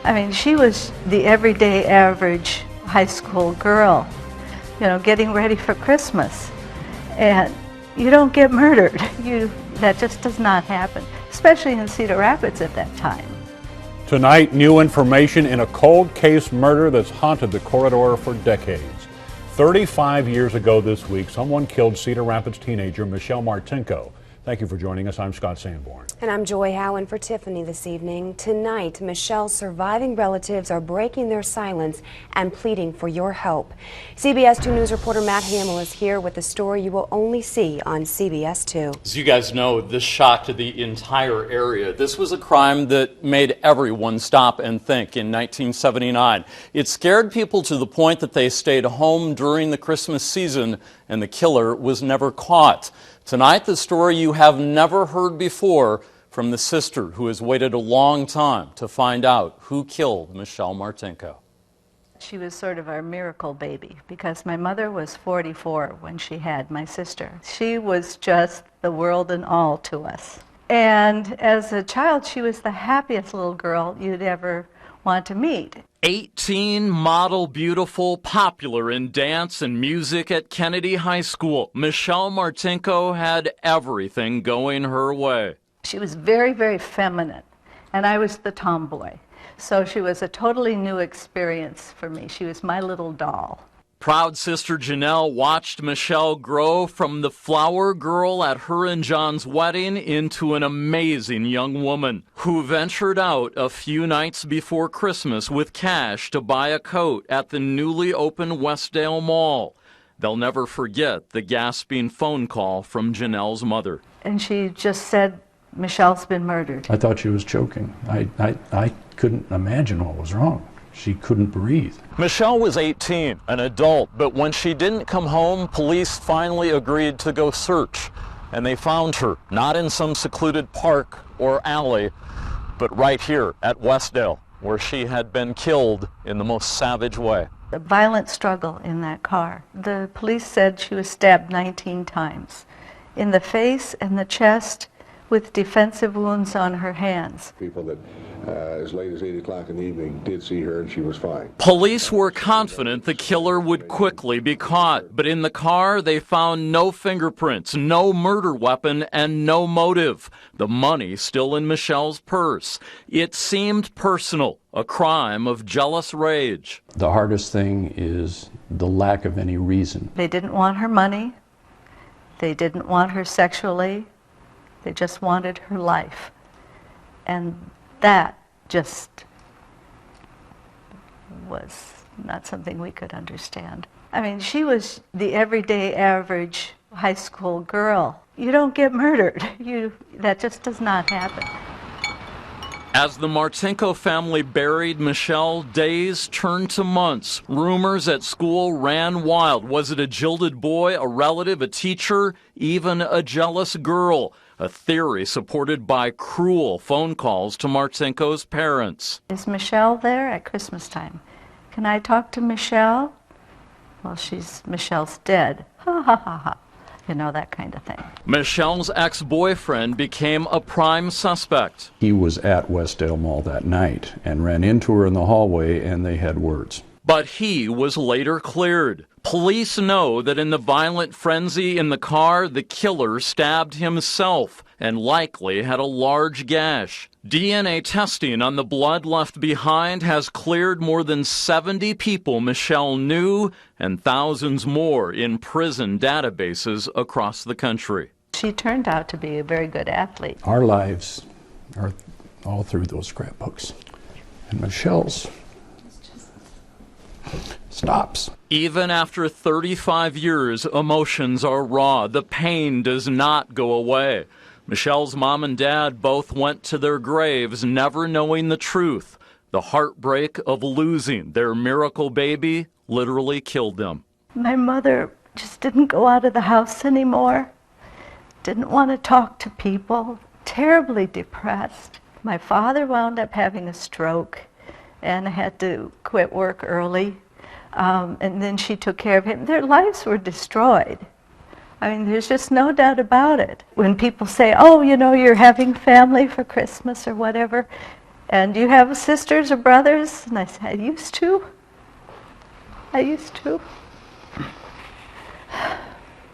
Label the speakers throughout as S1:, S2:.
S1: I mean, she was the everyday average high school girl, getting ready for Christmas. And you don't get murdered. That just does not happen, especially in Cedar Rapids at that time.
S2: Tonight, new information in a cold case murder that's haunted the corridor for decades. 35 years ago this week, someone killed Cedar Rapids teenager Michelle Martinko. Thank you for joining us. I'm Scott Sanborn.
S3: And I'm Joy Howen for Tiffany this evening. Tonight, Michelle's surviving relatives are breaking their silence and pleading for your help. CBS 2 News reporter Matt Hamill is here with the story you will only see on CBS 2.
S4: As you guys know, this shocked the entire area. This was a crime that made everyone stop and think in 1979. It scared people to the point that they stayed home during the Christmas season, and the killer was never caught. Tonight, the story you have never heard before from the sister who has waited a long time to find out who killed Michelle Martinko.
S1: She was sort of our miracle baby because my mother was 44 when she had my sister. She was just the world and all to us. And as a child, she was the happiest little girl you'd ever want to meet.
S4: 18, model, beautiful, popular in dance and music at Kennedy High School. Michelle Martinko had everything going her way.
S1: She was very, very feminine, and I was the tomboy. So she was a totally new experience for me. She was my little doll.
S4: Proud sister Janelle watched Michelle grow from the flower girl at her and John's wedding into an amazing young woman who ventured out a few nights before Christmas with cash to buy a coat at the newly opened Westdale Mall. They'll never forget the gasping phone call from Janelle's mother.
S1: And she just said, Michelle's been murdered.
S5: I thought she was choking. I couldn't imagine what was wrong. She couldn't breathe.
S4: Michelle was 18, an adult, but when she didn't come home, police finally agreed to go search. And they found her, not in some secluded park or alley, but right here at Westdale, where she had been killed in the most savage way.
S1: A violent struggle in that car. The police said she was stabbed 19 times, in the face and the chest, with defensive wounds on her hands.
S6: People that as late as 8 o'clock in the evening did see her and she was fine.
S4: Police were confident the killer would quickly be caught, but in the car they found no fingerprints, no murder weapon, and no motive. The money still in Michelle's purse. It seemed personal, a crime of jealous rage.
S5: The hardest thing is the lack of any reason.
S1: They didn't want her money. They didn't want her sexually. They just wanted her life. And that just was not something we could understand. I mean, she was the everyday average high school girl. You don't get murdered. That just does not happen.
S4: As the Martinko family buried Michelle, days turned to months. Rumors at school ran wild. Was it a jilted boy, a relative, a teacher, even a jealous girl? A theory supported by cruel phone calls to Martinko's parents.
S1: Is Michelle there at Christmas time? Can I talk to Michelle? Well, Michelle's dead. Ha ha ha ha. That kind of thing.
S4: Michelle's ex-boyfriend became a prime suspect.
S5: He was at Westdale Mall that night and ran into her in the hallway, and they had words.
S4: But he was later cleared. Police know that in the violent frenzy in the car, the killer stabbed himself and likely had a large gash. DNA testing on the blood left behind has cleared more than 70 people Michelle knew and thousands more in prison databases across the country.
S1: She turned out to be a very good athlete.
S5: Our lives are all through those scrapbooks. And Michelle's stops.
S4: Even after 35 years, emotions are raw. The pain does not go away. Michelle's mom and dad both went to their graves never knowing the truth. The heartbreak of losing their miracle baby literally killed them.
S1: My mother just didn't go out of the house anymore. Didn't want to talk to people. Terribly depressed. My father wound up having a stroke and had to quit work early. And then she took care of him. Their lives were destroyed. I mean, there's just no doubt about it. When people say, oh, you're having family for Christmas or whatever, And do you have sisters or brothers? And I said, I used to.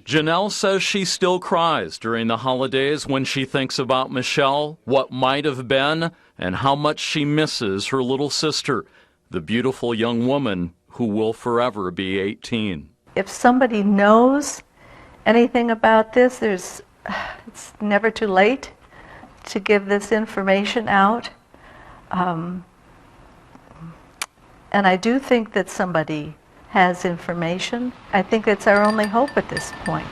S4: Janelle says she still cries during the holidays when she thinks about Michelle, what might have been, and how much she misses her little sister, the beautiful young woman who will forever be 18.
S1: If somebody knows anything about this, it's never too late to give this information out. And I do think that somebody has information. I think it's our only hope at this point.